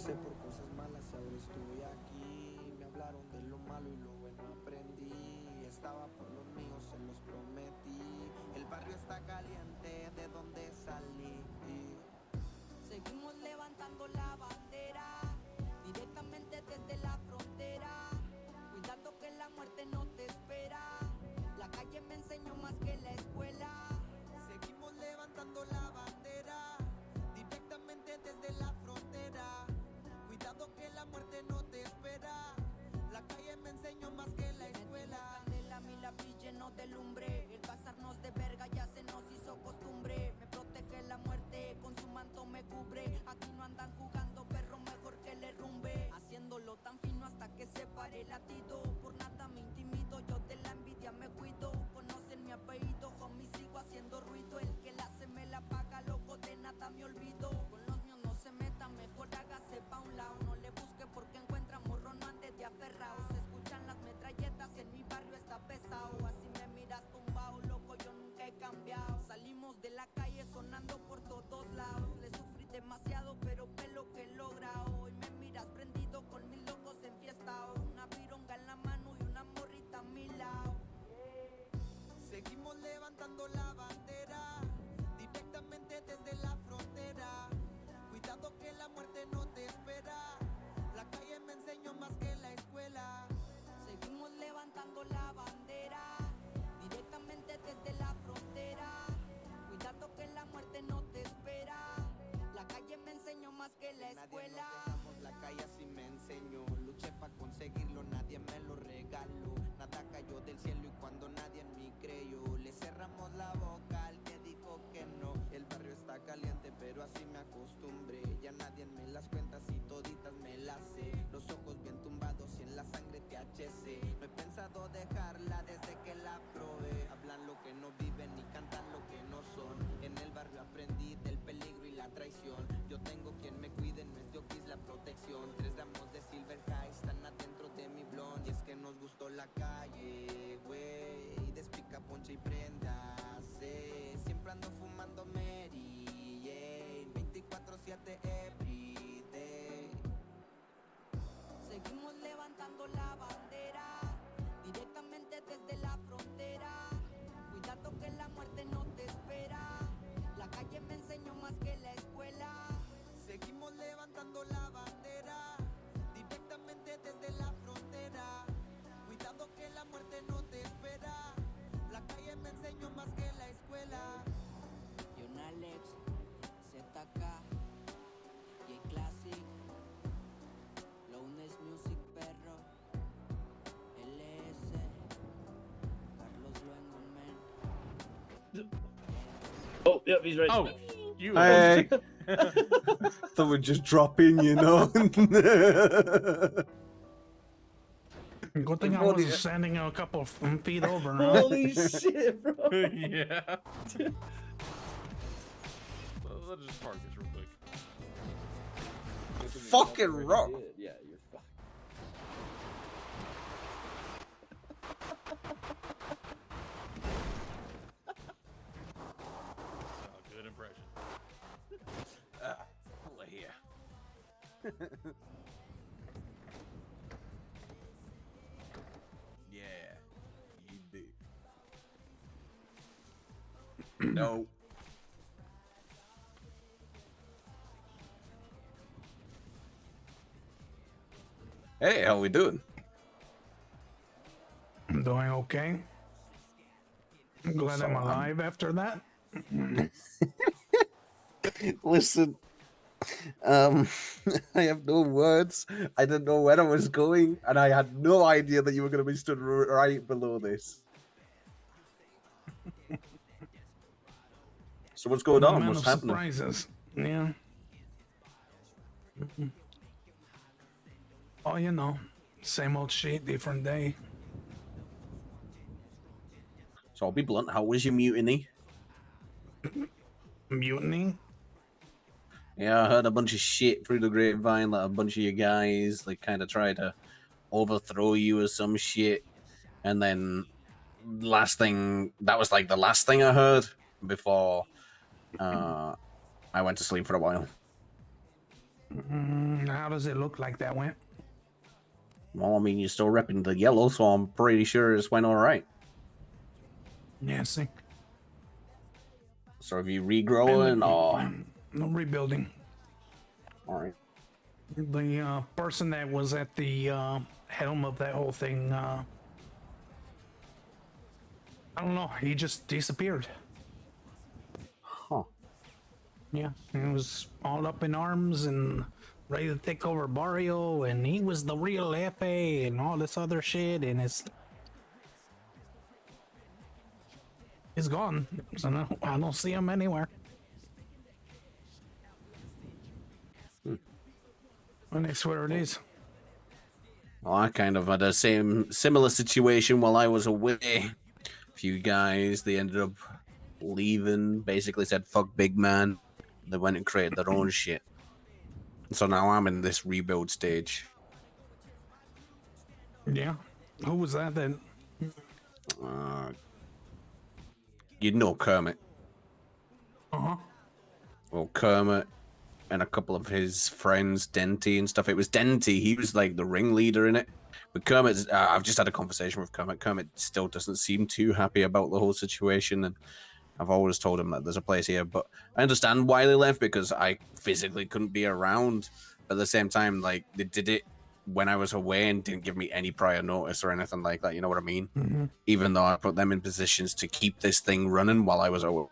pasé por cosas malas y ahora estoy aquí. Me hablaron de lo malo y lo bueno aprendí. Estaba por los míos, se los prometí. El barrio está caliente, de donde salí. Seguimos levantando la bandera, directamente desde la frontera. Cuidando que la muerte no te espera. La calle me enseñó más que la escuela. Seguimos levantando la bandera, directamente desde la frontera. Cuidado que la muerte no te espera. La calle me enseñó más que la escuela. Candela, mi lápiz lleno de lumbre. El pasarnos de verga ya se nos hizo costumbre. Me protege la muerte, con su manto me cubre. Aquí no andan jugando perro, mejor que le rumbe. Haciéndolo tan fino hasta que se pare el latido. Por nada me intimido, yo de la envidia me cuido. Conocen mi apellido, homie, sigo haciendo ruido. El que la hace me la paga, loco, de nada me olvido. Con los míos no se meta, mejor hágase pa' un lado. No le busque porque encuentra morro, no andes de aferrado. Se escuchan las metralletas, en mi barrio está pesado. Así me miras tumbado, loco, yo nunca he cambiado. Salimos de la calle sonando por todos lados. Le sufrí demasiado, pero ve lo que he logrado. Hoy me miras prendido con mis locos enfiestados. Una vironga en la mano y una morrita a mi lado. Seguimos levantando la bandera, directamente desde la frontera. Cuidado que la muerte no te espera. La calle me enseñó más que la escuela. Seguimos levantando la bandera, directamente desde la frontera. Cuidado que la muerte no te espera. La calle me enseñó más que la escuela. Nadie nos dejamos, la calle así me enseñó. Luché para conseguirlo, nadie me lo regaló. Nada cayó del cielo y cuando nadie en mí creyó, le cerramos la boca al que dijo que no. El barrio está caliente, pero así me acostumbré. Ya nadie me las cuentas y toditas me las sé. Los ojos bien tumbados y en la sangre THC. No he pensado dejarla desde que la probé. Hablan lo que no viven y cantan lo que no son. En el barrio aprendí del peligro y la traición. Yo tengo quien me cuide, no es de Oquis la protección. 3 gramos de Silver High están adentro de mi blond. Y es que nos gustó la calle, güey. Despica, ponche y prendase. Siempre ando fumando Mary Jane, 24/7 everyday. Seguimos levantando la bandera, directamente desde la frontera. Cuidado que la muerte no te espera. La calle me enseñó más que la escuela. Seguimos levantando la bandera, directamente desde la frontera. Cuidado que la muerte no te espera. La calle me enseñó más que la escuela. John Alex, ZK, J Classic, Loudness Music Perro, Eleese, Carlos Luengo, man. Oh, yep, he's ready. Oh, you. Hey. Thought we'd just drop in, you know. Good thing I wasn't standing a couple feet over. Huh? Holy shit, bro. Yeah. Let's just park this real quick. Fucking rock. Yeah, you're fucked. Oh, good impression. Here. Yeah, you do. No. Hey, how we doing? I'm doing okay. I'm glad I'm alive after that. Listen, I have no words. I didn't know where I was going, and I had no idea that you were going to be stood right below this. So what's going on? Man What's of happening? surprises. Yeah. Oh, you know, same old shit, different day. So I'll be blunt. How was your mutiny? Mutiny? Yeah, I heard a bunch of shit through the grapevine. Like a bunch of you guys, like, kind of tried to overthrow you or some shit. And then that was like the last thing I heard before I went to sleep for a while. How does it look like that went? Well, I mean, you're still repping the yellow, so I'm pretty sure this went all right. Yeah, see. So have you regrowing or? No rebuilding. All right. The person that was at the helm of that whole thing, I don't know, he just disappeared. Huh. Yeah, he was all up in arms and ready to take over Barrio, and he was the real Jefe and all this other shit, and he's gone. So no, I don't see him anywhere. And I swear it is. Well, I kind of had a similar situation while I was away. A few guys, they ended up leaving, basically said, fuck big man. They went and created their own shit. So now I'm in this rebuild stage. Yeah. Who was that then? You know Kermit. Uh-huh. Well, Kermit and a couple of his friends, Denty and stuff. It was Denty. He was like the ringleader in it. But Kermit, I've just had a conversation with Kermit. Kermit still doesn't seem too happy about the whole situation. And I've always told him that there's a place here. But I understand why they left because I physically couldn't be around. But at the same time, like, they did it when I was away and didn't give me any prior notice or anything like that. You know what I mean? Mm-hmm. Even though I put them in positions to keep this thing running while I was away.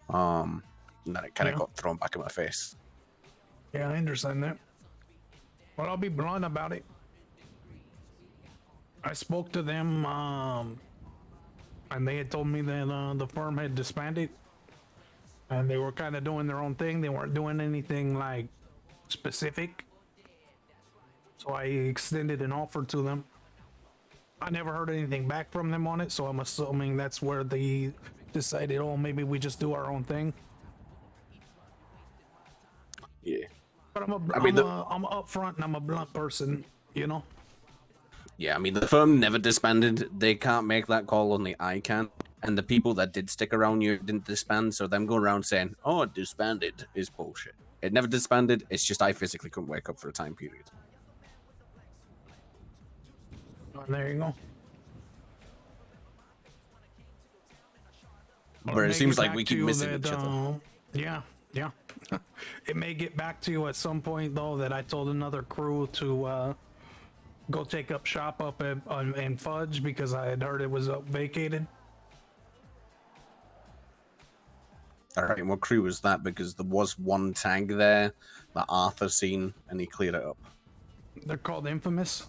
And then it kind of got thrown back in my face. Yeah, I understand that. Well, I'll be blunt about it. I spoke to them, and they had told me that the firm had disbanded, and they were kind of doing their own thing. They weren't doing anything like specific. So I extended an offer to them. I never heard anything back from them on it, so I'm assuming that's where they decided, oh, maybe we just do our own thing. Yeah. But I'm upfront and I'm a blunt person, you know? Yeah, I mean, the firm never disbanded. They can't make that call, only I can. And the people that did stick around you didn't disband, so them going around saying, oh, it disbanded is bullshit. It never disbanded, it's just I physically couldn't wake up for a time period. And there you go. But it seems like we keep missing each other. Yeah. It may get back to you at some point, though, that I told another crew to go take up shop up in Fudge because I had heard it was vacated. All right, and what crew was that? Because there was one tag there that Arthur seen, and he cleared it up. They're called Infamous.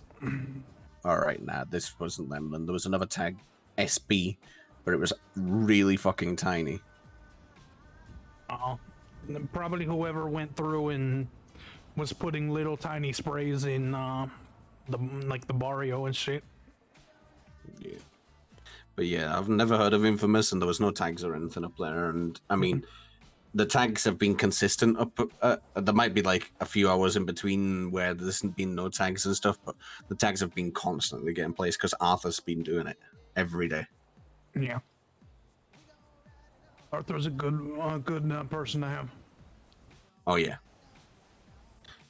All right, nah, this wasn't them. And there was another tag, SB, but it was really fucking tiny. Probably whoever went through and was putting little tiny sprays in the barrio and shit. Yeah. But yeah, I've never heard of Infamous, and there was no tags or anything up there. And I mean, the tags have been consistent up. There might be like a few hours in between where there's been no tags and stuff, but the tags have been constantly getting placed because Arthur's been doing it every day. Yeah. Arthur's a good person to have. Oh yeah,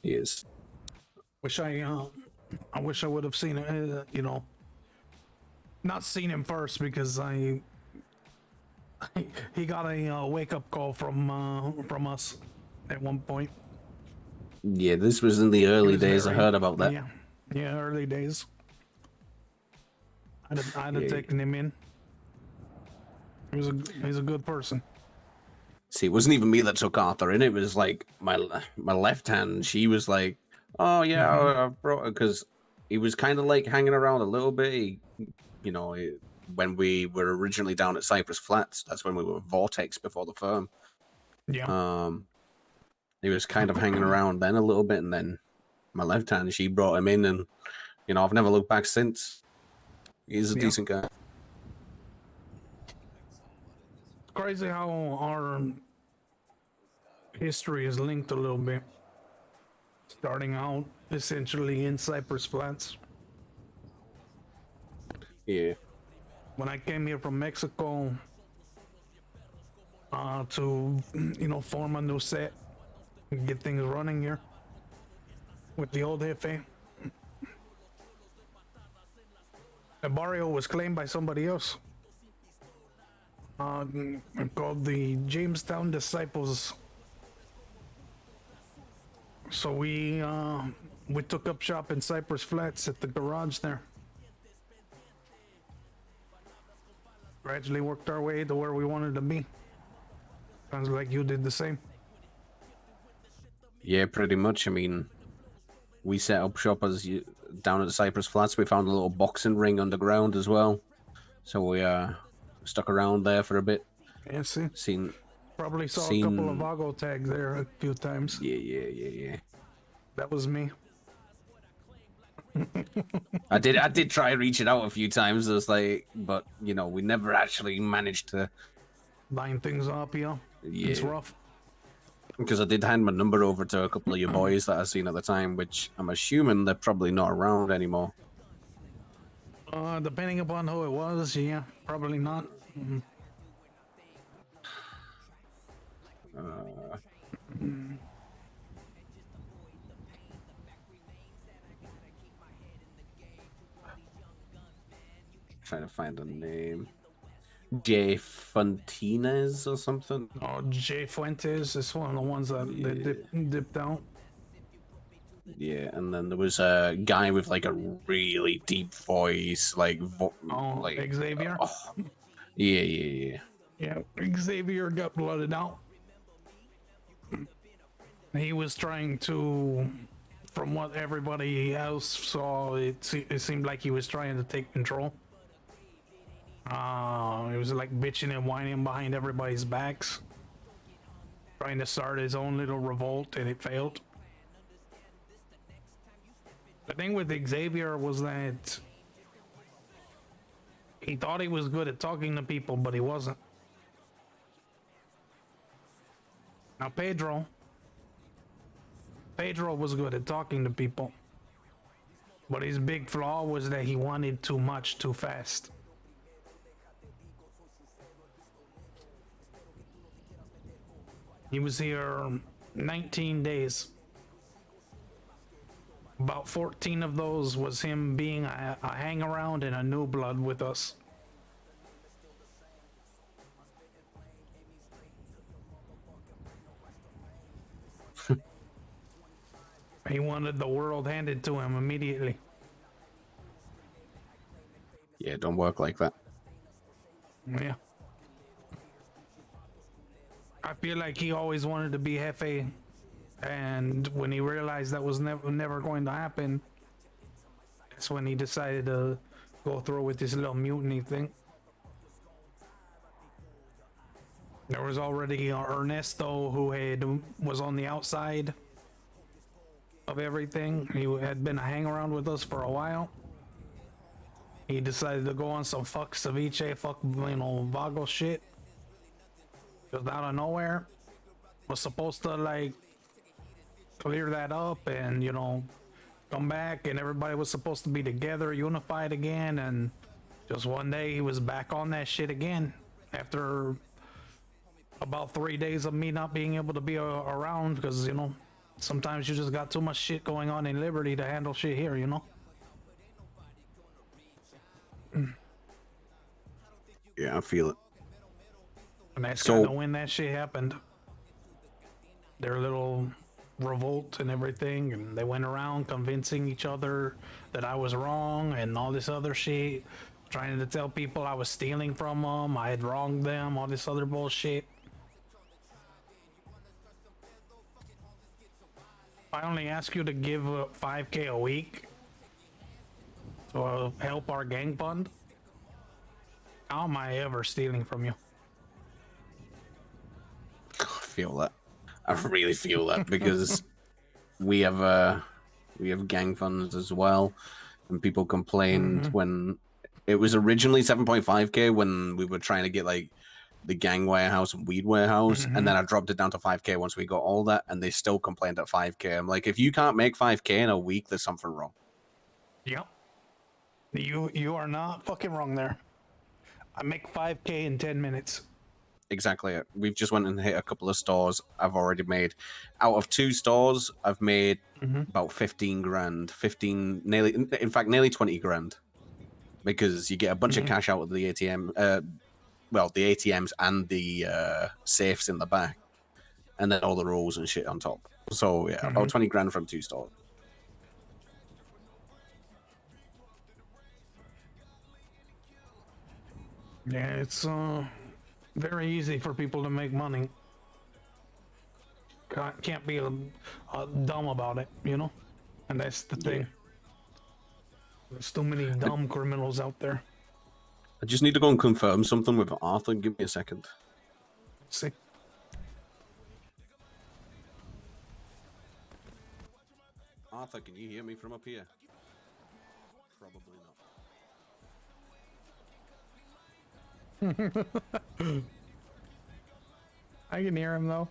he is. I wish I would have seen it. Not seen him first because he got a wake up call from us at one point. Yeah, this was in the early days. I heard about that. Yeah, early days. I'd have taken him in. He's a good person. See, it wasn't even me that took Arthur in. It was like my left hand. She was like, "Oh yeah, I brought her," because he was kind of like hanging around a little bit. When we were originally down at Cypress Flats, that's when we were Vortex before the firm. Yeah. He was kind of hanging around then a little bit, and then my left hand, she brought him in, and I've never looked back since. He's a decent guy. Crazy how our history is linked a little bit. Starting out essentially in Cypress Flats. Yeah. When I came here from Mexico to form a new set and get things running here, with the old Jefe. The barrio was claimed by somebody else. Called the Jamestown Disciples. So we took up shop in Cypress Flats at the garage there. Gradually worked our way to where we wanted to be. Sounds like you did the same. Yeah, pretty much. I mean, we set up shop down at the Cypress Flats. We found a little boxing ring underground as well. So we stuck around there for a bit. Yeah, see? Probably saw a couple of Vago tags there a few times. Yeah. That was me. I did try reaching out a few times. It was like, but you know, we never actually managed to line things up, yeah. It's rough. Because I did hand my number over to a couple of your boys that I seen at the time, which I'm assuming they're probably not around anymore. Depending upon who it was, yeah, probably not. Trying to find a name. J Fontinez or something. Oh, Jay Fuentes is one of the ones that dipped out. Yeah, and then there was a guy with like a really deep voice, like like Xavier. Yeah. Yeah, Xavier got blooded out. He was trying to, from what everybody else saw, it seemed like he was trying to take control. He was like bitching and whining behind everybody's backs, trying to start his own little revolt, and it failed. The thing with Xavier was that he thought he was good at talking to people, but he wasn't. Now Pedro was good at talking to people, but his big flaw was that he wanted too much too fast. He was here 19 days. About 14 of those was him being a hang around and a new blood with us. He wanted the world handed to him immediately. Yeah, don't work like that. Yeah. I feel like he always wanted to be Jefe, and when he realized that was never going to happen, that's when he decided to go through with this little mutiny thing. There was already Ernesto who was on the outside of everything. He had been a hang around with us for a while. He decided to go on some fuck ceviche, Vago shit. Just out of nowhere. Was supposed to like clear that up and come back, and everybody was supposed to be together, unified again, and just one day he was back on that shit again after about 3 days of me not being able to be around, because sometimes you just got too much shit going on in Liberty to handle shit here, Yeah, I feel it. And that's kind of when that shit happened. Their little revolt and everything, and they went around convincing each other that I was wrong and all this other shit, trying to tell people I was stealing from them, I had wronged them, all this other bullshit. I only ask you to give $5K a week to help our gang fund. How am I ever stealing from you? I feel that. I really feel that, because we have gang funds as well, and people complained when it was originally 7.5K when we were trying to get like the gang warehouse and weed warehouse, and then I dropped it down to 5K once we got all that, and they still complained at 5K. I'm like, if you can't make 5K in a week, there's something wrong. Yep. You are not fucking wrong there. I make 5K in 10 minutes. exactly it. We've just went and hit a couple of stores. I've already made out of 2 stores. I've made about 15 grand, 15 nearly. In fact, nearly 20 grand, because you get a bunch of cash out of the ATM. Well, the ATMs and the safes in the back, and then all the rolls and shit on top. So yeah, about 20 grand from 2 stores. Yeah, it's very easy for people to make money. Can't be dumb about it, you know? And that's the thing. There's too many dumb criminals out there. I just need to go and confirm something with Arthur. Give me a second. See? Arthur, can you hear me from up here? Probably not. I can hear him though.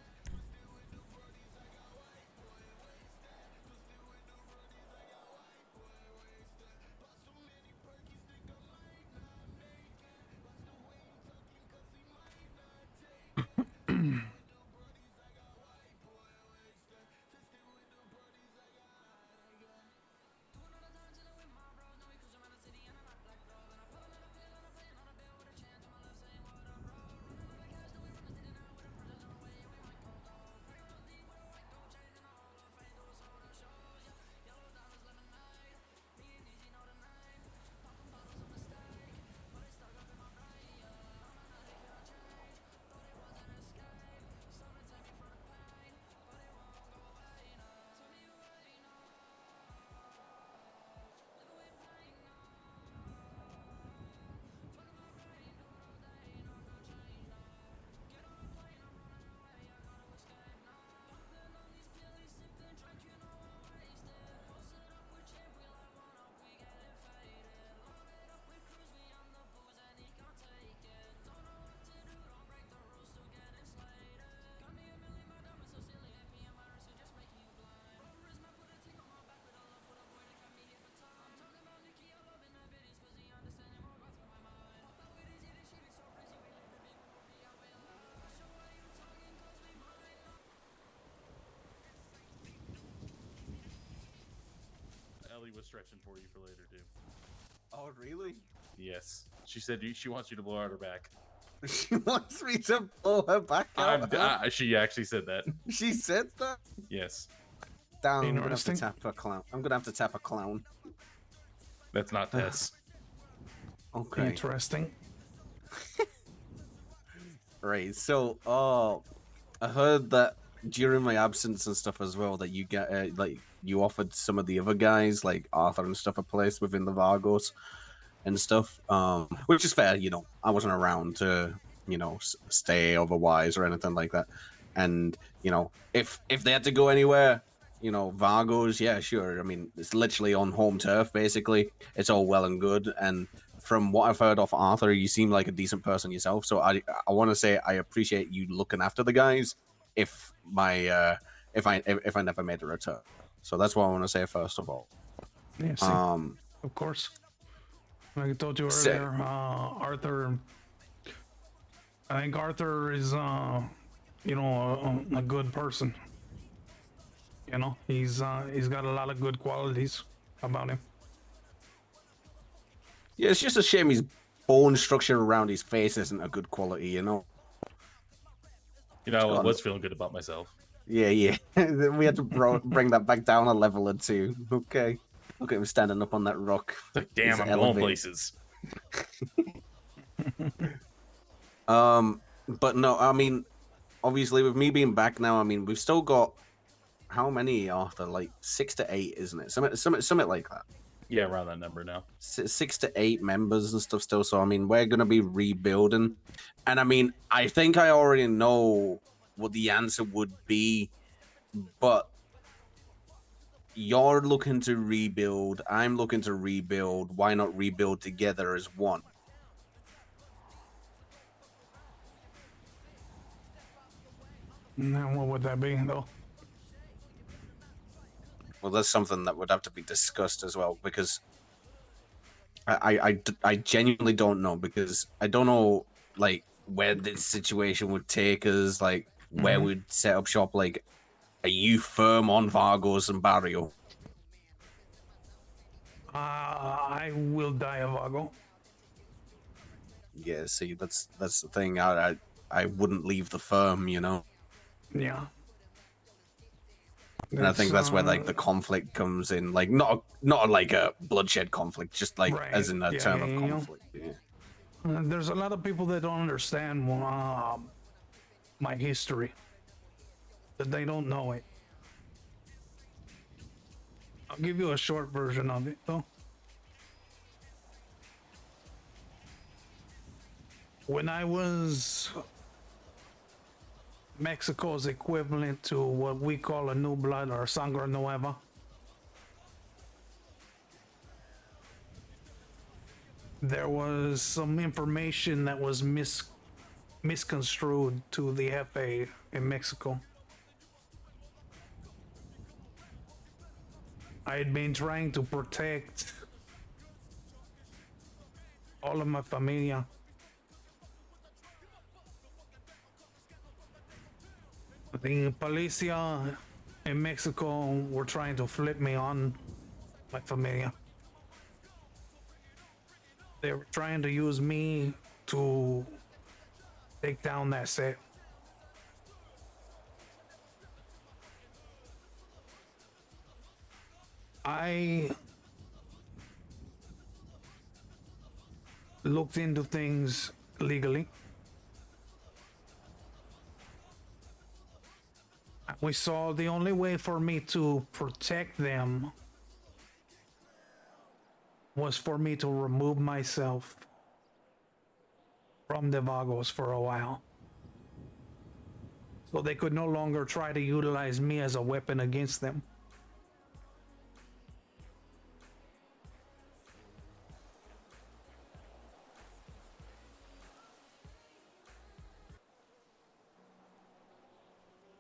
Ellie was stretching for you for later, too. Oh, really? Yes. She said she wants you to blow out her back. She wants me to blow her back out. She actually said that. She said that? Yes. Damn, I'm gonna have to Interesting. tap a clown. I'm gonna have to tap a clown. That's not Tess. Okay. Interesting. Right. So, I heard that during my absence and stuff as well, that you get like you offered some of the other guys, like Arthur and stuff, a place within the Vagos and stuff. Which is fair, you know. I wasn't around to, you know, stay otherwise or anything like that. And you know, if they had to go anywhere, you know, Vagos, yeah, sure. I mean, it's literally on home turf, basically. It's all well and good. And from what I've heard of Arthur, you seem like a decent person yourself. So I want to say I appreciate you looking after the guys. If I never made a return, so that's what I want to say first of all. Yeah, see, of course. Like I told you Sick. earlier, Arthur. I think Arthur is, you know, a good person. You know, he's got a lot of good qualities about him. Yeah, it's just a shame his bone structure around his face isn't a good quality, you know. You know, I was feeling good about myself. Yeah. We had to bring that back down a level or two. Okay. Look at him standing up on that rock. It's like, damn, He's I'm elevated. going places. But no, I mean, obviously with me being back now, I mean, we've still got how many, Arthur? Like 6 to 8, isn't it? Something like that. Yeah, around that number now. 6 to 8 members and stuff still. So I mean, we're gonna be rebuilding, and I mean, I think I already know what the answer would be, but you're looking to rebuild. I'm looking to rebuild. Why not rebuild together as one? Now, what would that be, though? Well, that's something that would have to be discussed as well, because I genuinely don't know, because I don't know, like, where this situation would take us, like where we'd set up shop. Like, are you firm on Vagos and Barrio? I will die a Vago. Yeah, see, that's the thing. I wouldn't leave the firm, you know. Yeah. And I think that's where like the conflict comes in, like not like a bloodshed conflict, just like Right. as in a Yeah, term yeah, of yeah. conflict. Yeah. There's a lot of people that don't understand my history, that they don't know it. I'll give you a short version of it, though. When I was Mexico's equivalent to what we call a new blood or sangre nueva, there was some information that was misconstrued to the Jefe in Mexico. I had been trying to protect all of my familia. The policia in Mexico were trying to flip me on my familia. They were trying to use me to take down that set. I looked into things legally. We saw the only way for me to protect them was for me to remove myself from the Vagos for a while. So they could no longer try to utilize me as a weapon against them.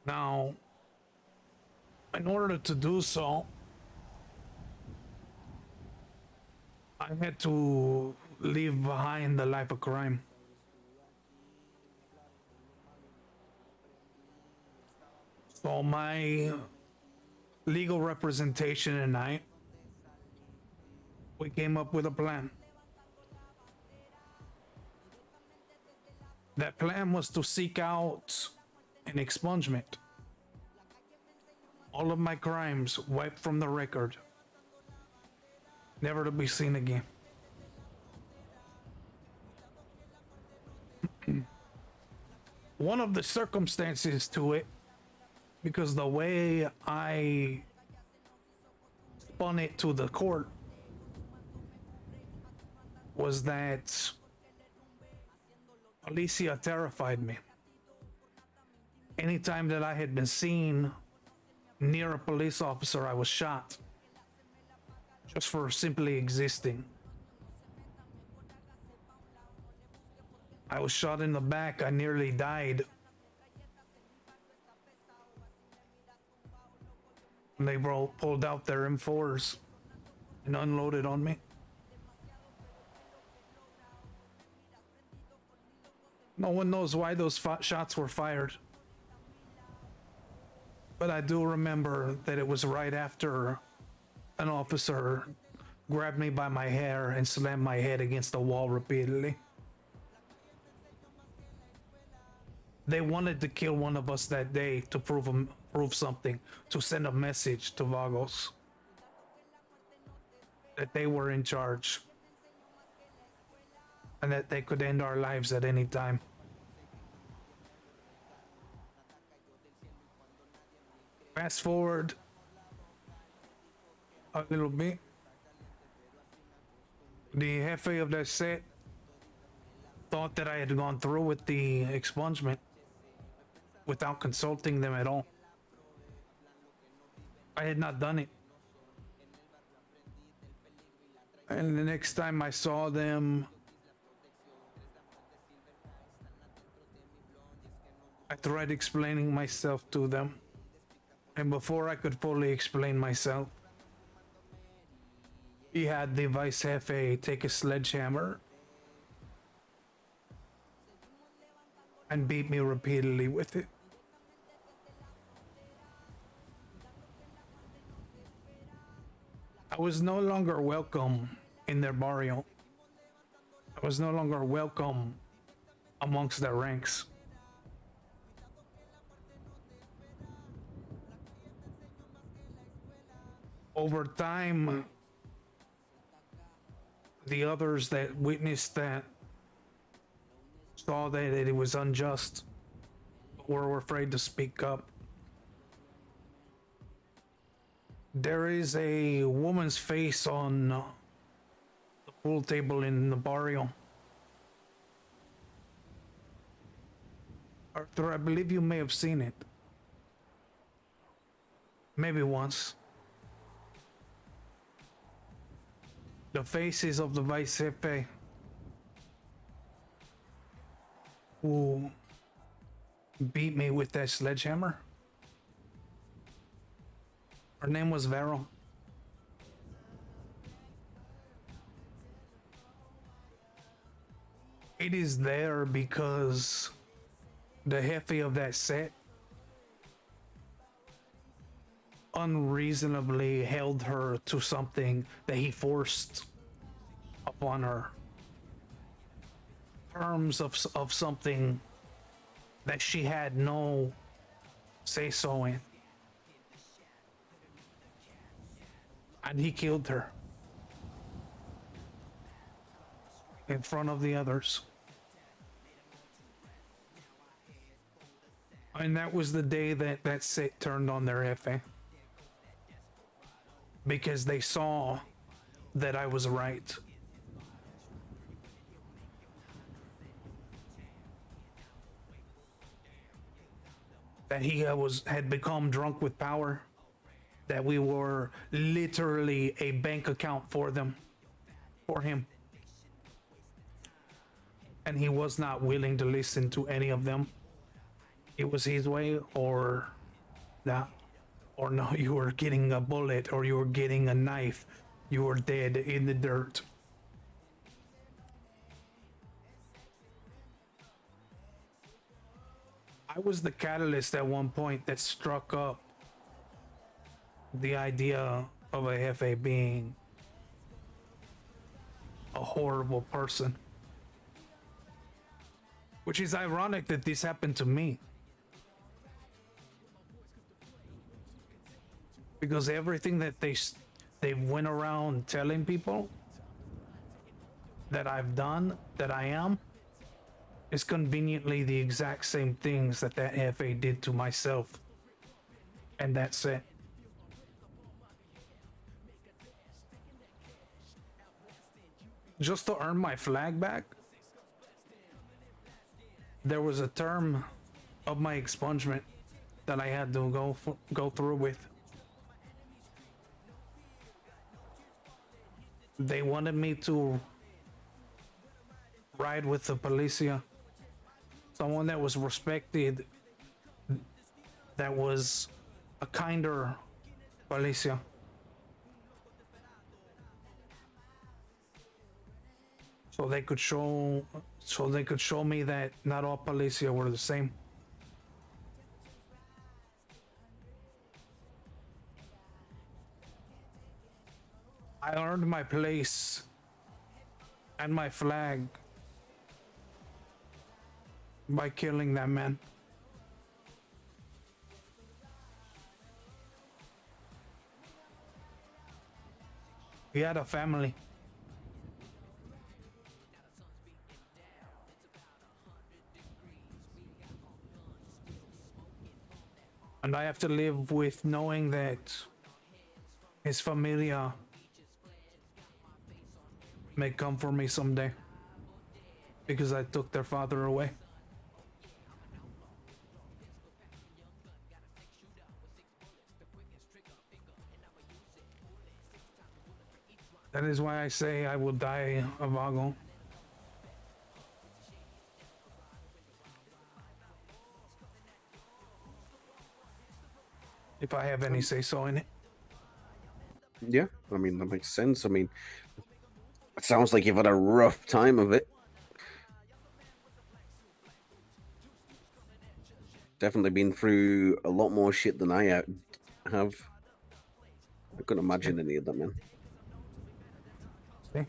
Now, in order to do so, I had to leave behind the life of crime. So my legal representation and I, we came up with a plan. That plan was to seek out an expungement. All of my crimes wiped from the record, never to be seen again. One of the circumstances to it, because the way I spun it to the court, was that Eleese terrified me. Anytime that I had been seen near a police officer, I was shot just for simply existing. I was shot in the back. I nearly died. And they pulled out their M4s and unloaded on me. No one knows why those shots were fired. But I do remember that it was right after an officer grabbed me by my hair and slammed my head against the wall repeatedly. They wanted to kill one of us that day to prove something, to send a message to Vagos that they were in charge and that they could end our lives at any time. Fast forward a little bit. The Jefe of that set thought that I had gone through with the expungement without consulting them at all. I had not done it. And the next time I saw them, I tried explaining myself to them. And before I could fully explain myself, he had the Vice Jefe take a sledgehammer and beat me repeatedly with it. I was no longer welcome in their barrio. I was no longer welcome amongst their ranks. Over time, the others that witnessed that saw that it was unjust, but were afraid to speak up. There is a woman's face on the pool table in the barrio. Arthur, I believe you may have seen it. Maybe once. The faces of the Vice Jefe who beat me with that sledgehammer. Her name was Vero. It is there because the Jefe of that set unreasonably held her to something that he forced upon her. Terms of something that she had no say-so in. And he killed her in front of the others. And that was the day that that set turned on their Jefe. Because they saw that I was right. That he had become drunk with power. That we were literally a bank account for them, for him. And he was not willing to listen to any of them. It was his way or that. Or no, you were getting a bullet or you were getting a knife. You were dead in the dirt. I was the catalyst at one point that struck up the idea of a Jefe being a horrible person. Which is ironic that this happened to me. Because everything that they went around telling people that I've done, that I am, is conveniently the exact same things that Jefe did to myself. And that's it. Just to earn my flag back, there was a term of my expungement that I had to go through with. They wanted me to ride with the policia, someone that was respected, that was a kinder policia. So they could show me that not all policia were the same. I earned my place and my flag by killing that man. He had a family. And I have to live with knowing that his familia may come for me someday because I took their father away. That is why I say I will die a Vago. If I have any say-so in it. Yeah, I mean, that makes sense. I mean, it sounds like you've had a rough time of it. Definitely been through a lot more shit than I have. I couldn't imagine any of that, man. See?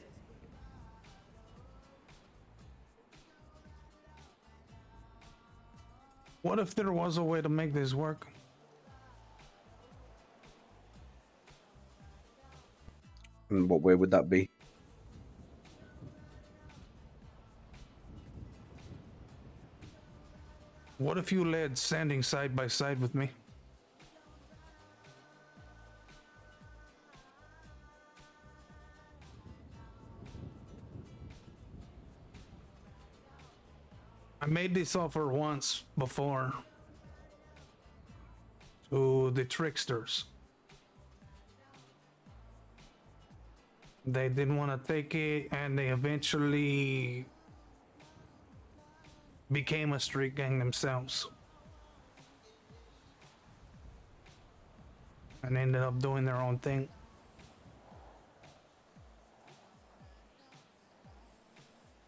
What if there was a way to make this work? And what way would that be? What if you led standing side by side with me? I made this offer once before to the tricksters. They didn't want to take it, and they eventually became a street gang themselves. And ended up doing their own thing.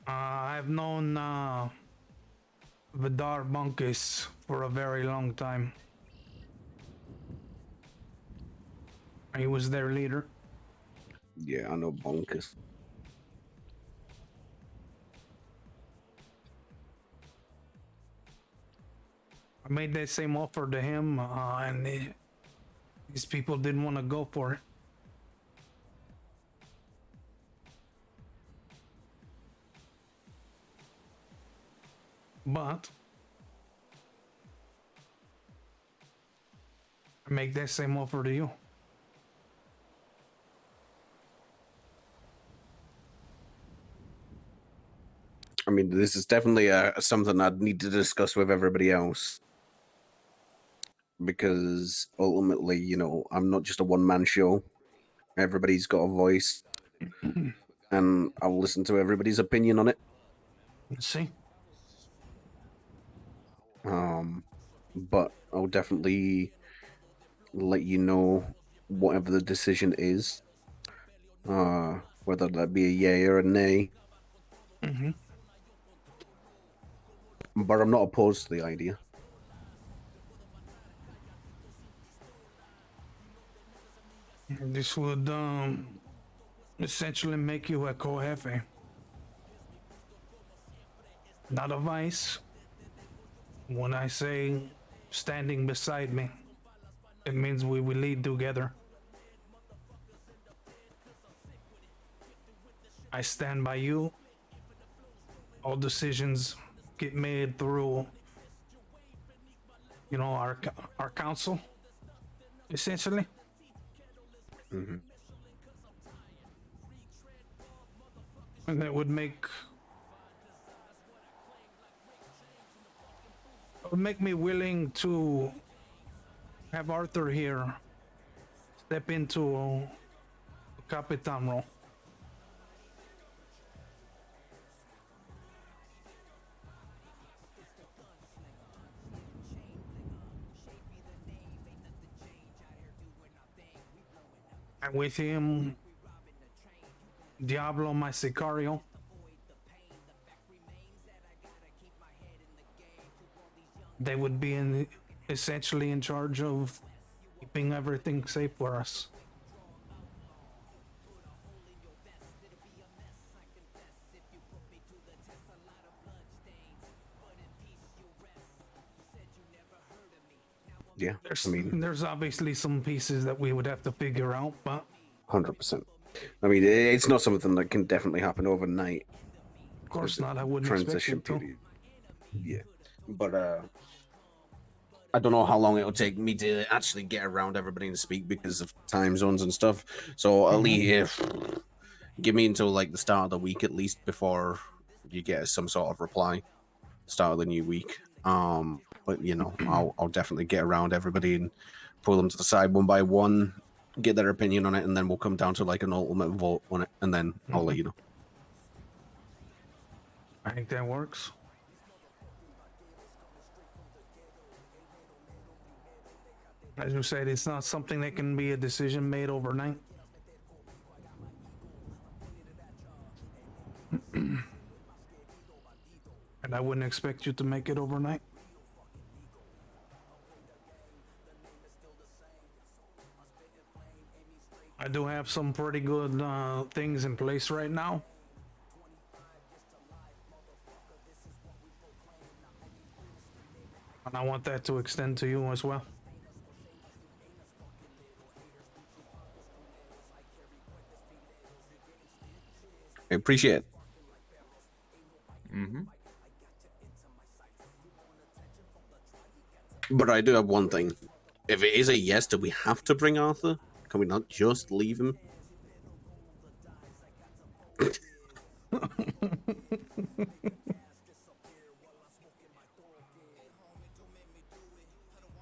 I've known Vidar Bunkis for a very long time. He was their leader. Yeah, I know bonkers. I made that same offer to him, and these people didn't want to go for it. But I make that same offer to you. I mean, this is definitely something I'd need to discuss with everybody else. Because ultimately, you know, I'm not just a one-man show. Everybody's got a voice. And I'll listen to everybody's opinion on it. Let's see. But I'll definitely let you know whatever the decision is. Whether that be a yay or a nay. Mm-hmm. But I'm not opposed to the idea. This would essentially make you a co-jefe. Not a vice. When I say standing beside me, it means we will lead together. I stand by you. All decisions get made through, you know, our council, essentially. Mm-hmm. And that would make me willing to have Arthur here step into a Capitan role. And with him, Diablo, my Sicario. They would be essentially in charge of keeping everything safe for us. Yeah, There's obviously some pieces that we would have to figure out, but 100%. I mean, it's not something that can definitely happen overnight. Of course not. I wouldn't expect it to. Period. Yeah, but I don't know how long it'll take me to actually get around everybody and speak because of time zones and stuff. So at least give me until like the start of the week at least before you get some sort of reply. Start of the new week. But you know, I'll definitely get around everybody and pull them to the side one by one, get their opinion on it, and then we'll come down to like an ultimate vote on it, and then I'll let you know. I think that works. As you said, it's not something that can be a decision made overnight. And I wouldn't expect you to make it overnight. I do have some pretty good things in place right now. And I want that to extend to you as well. I appreciate it. Mm-hmm. But I do have one thing. If it is a yes, do we have to bring Arthur? Can we not just leave him?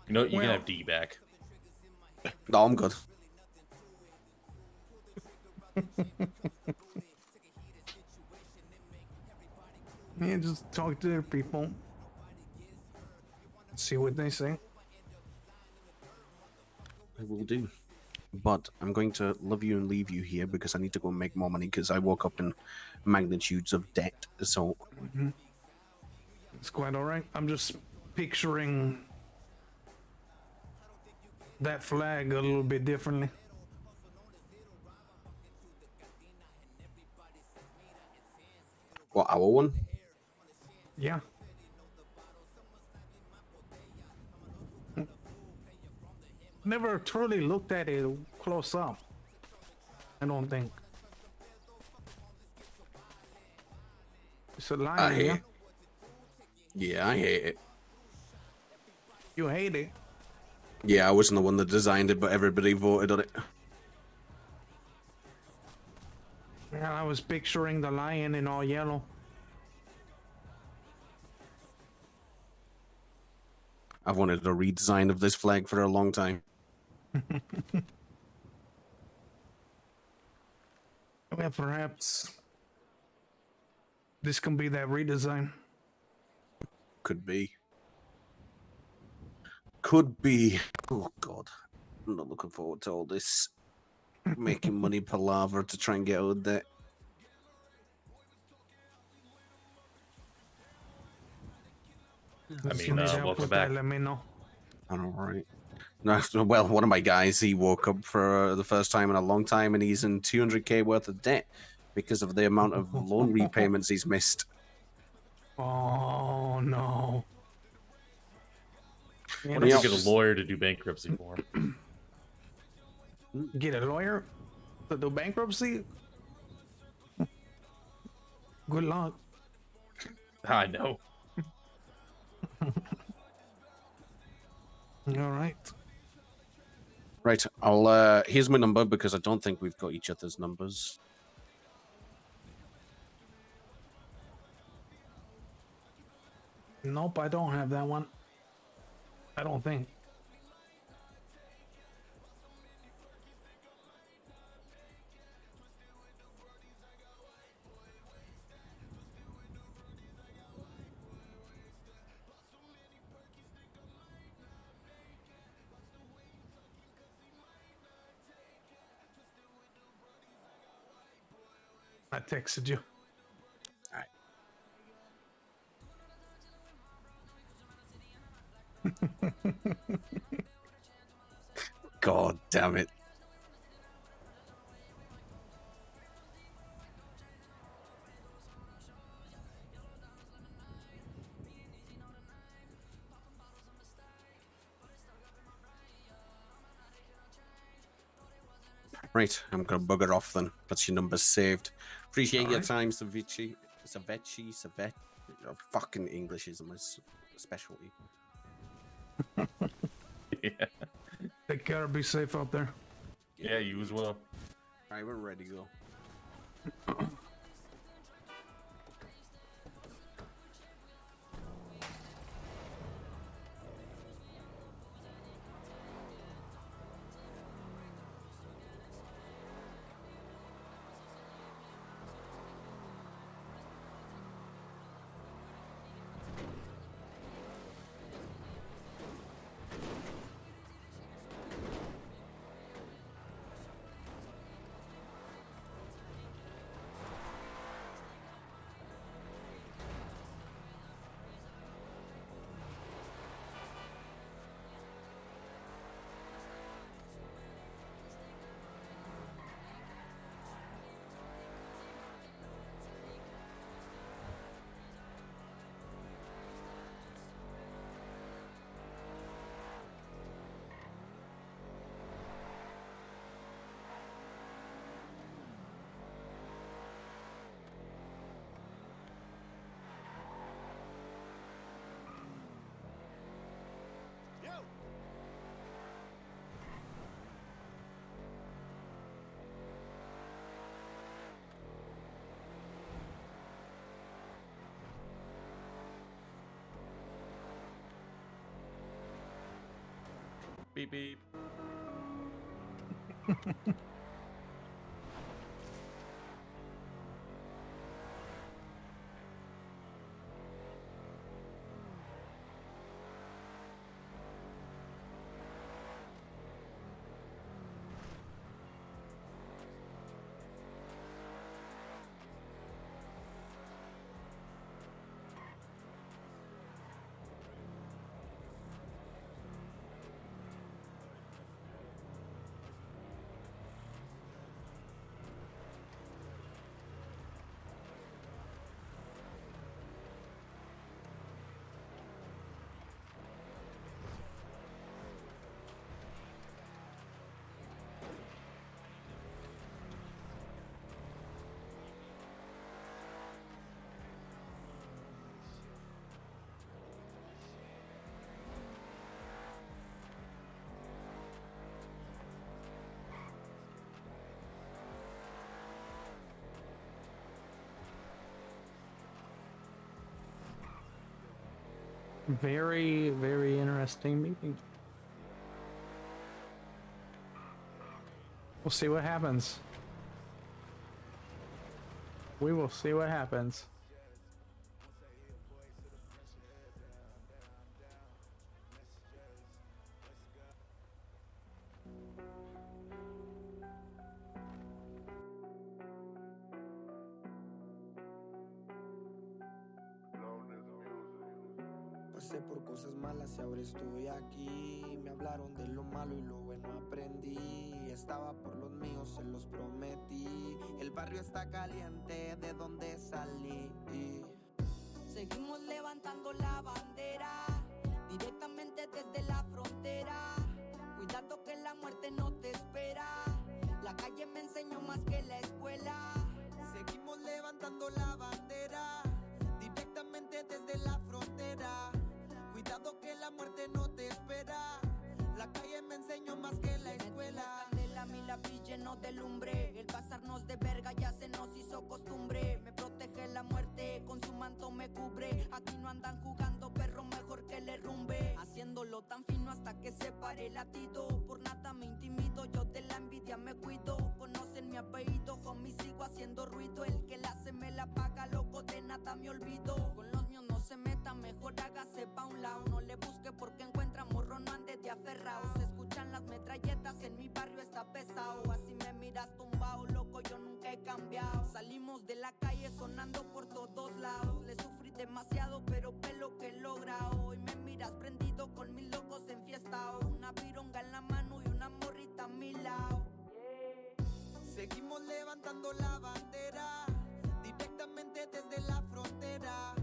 You know, you Well- can have D back. No, I'm good. Yeah, just talk to their people. See what they say. I will do. But I'm going to love you and leave you here because I need to go and make more money because I woke up in magnitudes of debt. So It's quite all right. I'm just picturing that flag a little bit differently. what, our one? Yeah. Never truly looked at it close up. I don't think. It's a I lion, hate yeah? it. Yeah, I hate it. You hate it. Yeah, I wasn't the one that designed it, but everybody voted on it. Yeah, I was picturing the lion in all yellow. I've wanted a redesign of this flag for a long time. Well, perhaps this can be that redesign. Could be. Could be. Oh, God. I'm not looking forward to all this making money palaver to try and get out of debt. I If mean, you need help welcome with back. that, let me know. I know, right? No, well, one of my guys, he woke up for the first time in a long time and he's in 200k worth of debt because of the amount of loan repayments he's missed. Oh no. What if we get a lawyer to do bankruptcy for him? Get a lawyer to do bankruptcy? Good luck. I know. All right. Right, I'll here's my number because I don't think we've got each other's numbers. Nope, I don't have that one. I don't think. I texted you. All right. God damn it. Right, I'm gonna bugger off then. That's your number saved. Appreciate your Alright. time, Savechi. Savet. Fucking English is my specialty. Yeah. Take care. Be safe out there. Yeah, you as well. Alright, we're ready to go. Beep beep. Very, very interesting meeting. We'll see what happens. We will see what happens. Pasé por cosas malas y ahora estoy aquí. Me hablaron de lo malo y lo bueno aprendí. Estaba por los míos, se los prometí. El barrio está caliente, de donde salí. Seguimos levantando la bandera, directamente desde la frontera. Cuidado que la muerte no te espera. La calle me enseñó más que la escuela. Seguimos levantando la bandera, directamente desde la frontera. Cuidado que la muerte no te espera. La calle me enseñó más que la escuela. Candela, mi lápiz lleno de lumbre. El pasarnos de verga ya se nos hizo costumbre. Me protege la muerte, con su manto me cubre. Aquí no andan jugando perro, mejor que le rumbe. Haciéndolo tan fino hasta que se pare el latido. Por nada me intimido, yo de la envidia me cuido. Conocen mi apellido, homie, sigo haciendo ruido. El que la hace me la paga, loco, de nada me olvido. Con los míos no se meta, mejor hágase pa' un lado. No le busque porque encuentra morro, no ande de aferrado. Se escuchan las metralletas, en mi barrio está pesado. Así me miras tumbado, loco, yo nunca he cambiado. Salimos de la calle sonando por todos lados. Le sufrí demasiado, pero pelo que he logrado. Hoy me miras prendido con mis locos enfiestados. Una vironga en la mano y una morrita a mi lado. Seguimos levantando la bandera, directamente desde la frontera.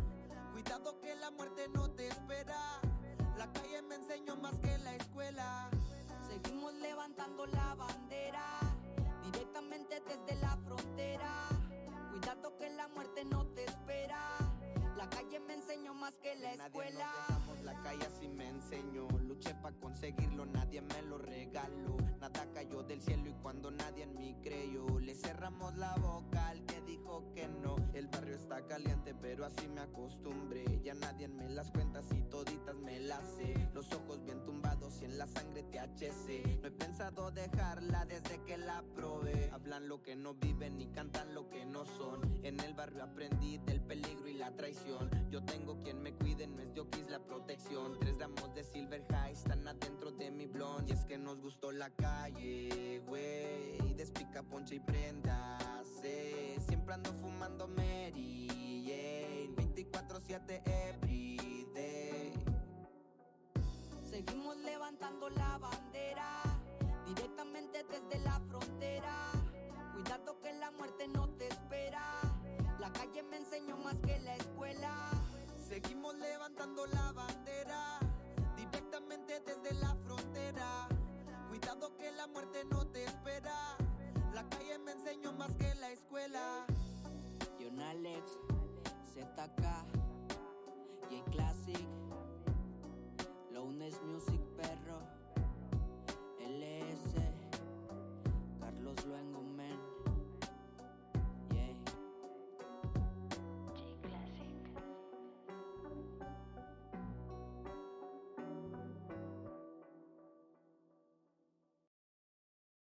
Cuidado que la muerte no te espera. La calle me enseñó más que la escuela. Seguimos levantando la bandera, directamente desde la frontera. Cuidado que la muerte no te espera. La calle me enseñó más que la escuela. Nadie nos dejamos, la calle así me enseñó. Luché pa' conseguirlo, nadie me lo regaló. Nada cayó del cielo y cuando nadie en mí creyó, le cerramos la boca al que dijo que no. El barrio está caliente, pero así me acostumbré. Ya nadie me las cuentas y toditas me las sé. Los ojos bien tumbados y en la sangre THC. No he pensado dejarla desde que la probé. Hablan lo que no viven y cantan lo que no son. En el barrio aprendí del peligro y la traición. Yo tengo quien me cuide, no es de Oquis la protección. 3 gramos de Silver High están adentro de mi blond. Y es que nos gustó la calle, güey. Despica, ponche y prendas, siempre ando fumando Mary Jane, 24/7 everyday. Seguimos levantando la bandera,